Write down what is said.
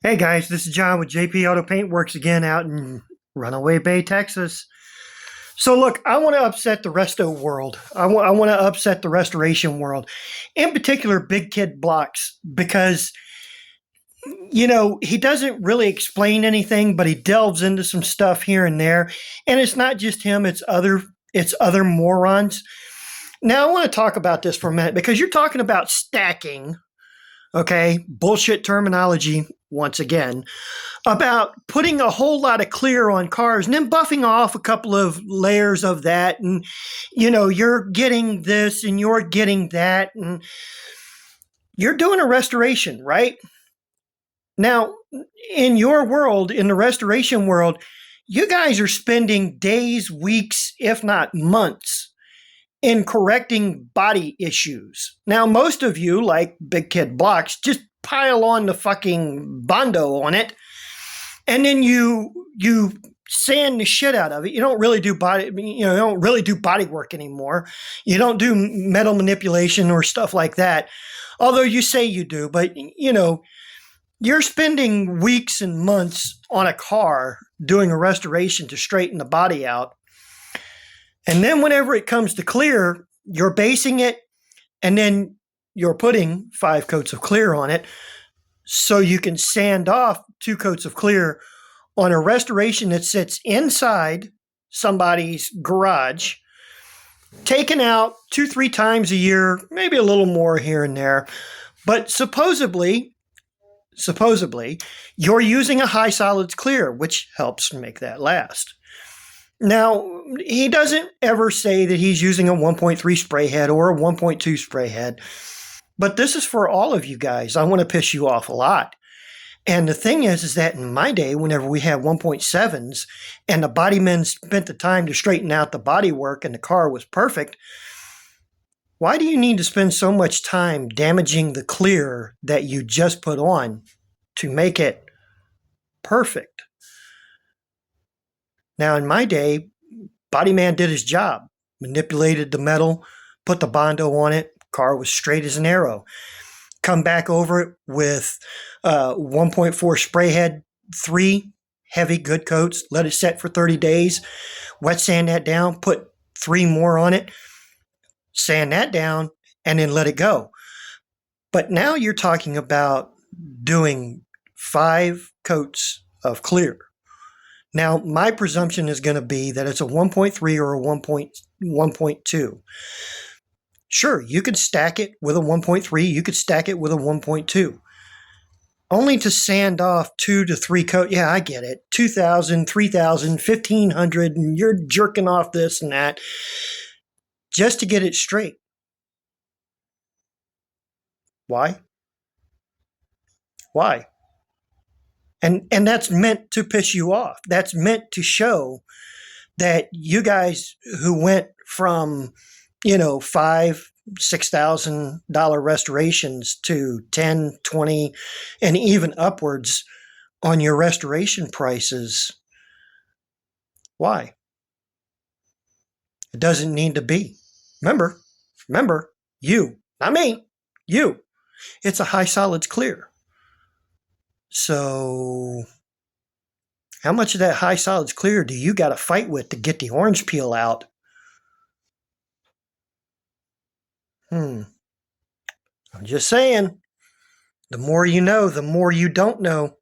Hey guys, this is John with JP Auto Paint Works again out in Runaway Bay, Texas. So look, I want to upset the resto world. I want to upset the restoration world, in particular Big Kid Blocks, because he doesn't really explain anything, but he delves into some stuff here and there, and it's not just him; it's other morons. Now I want to talk about this for a minute because you're talking about stacking. Okay, bullshit terminology once again, about putting a whole lot of clear on cars and then buffing off a couple of layers of that. And, you're getting this and you're getting that. And you're doing a restoration, right? Now, in your world, in the restoration world, you guys are spending days, weeks, if not months in correcting body issues. Now, most of you, like Big Kid Blocks, just pile on the fucking Bondo on it, and then you sand the shit out of it. You don't really do body work anymore. You don't do metal manipulation or stuff like that. Although you say you do, but you're spending weeks and months on a car doing a restoration to straighten the body out. And then whenever it comes to clear, you're basing it and then you're putting 5 coats of clear on it so you can sand off 2 coats of clear on a restoration that sits inside somebody's garage, taken out 2-3 times a year, maybe a little more here and there. But supposedly, you're using a high solids clear, which helps make that last. Now, he doesn't ever say that he's using a 1.3 spray head or a 1.2 spray head, but this is for all of you guys. I want to piss you off a lot. And the thing is that in my day, whenever we had 1.7s and the body men spent the time to straighten out the body work and the car was perfect, why do you need to spend so much time damaging the clear that you just put on to make it perfect? Now, in my day, body man did his job, manipulated the metal, put the Bondo on it, car was straight as an arrow. Come back over it with 1.4 spray head, 3 heavy good coats, let it set for 30 days, wet sand that down, put 3 more on it, sand that down, and then let it go. But now you're talking about doing 5 coats of clear. Now, my presumption is going to be that it's a 1.3 or a 1.2. Sure, you could stack it with a 1.3. You could stack it with a 1.2. Only to sand off 2 to 3 coats. Yeah, I get it. 2,000, 3,000, 1,500, and you're jerking off this and that just to get it straight. Why? Why? And that's meant to piss you off. That's meant to show that you guys who went from, $5,000-$6,000 restorations to 10, 20, and even upwards on your restoration prices. Why? It doesn't need to be. Remember, you, not me, you. It's a high solids clear. So how much of that high solids clear do you got to fight with to get the orange peel out? I'm just saying, the more you know, the more you don't know.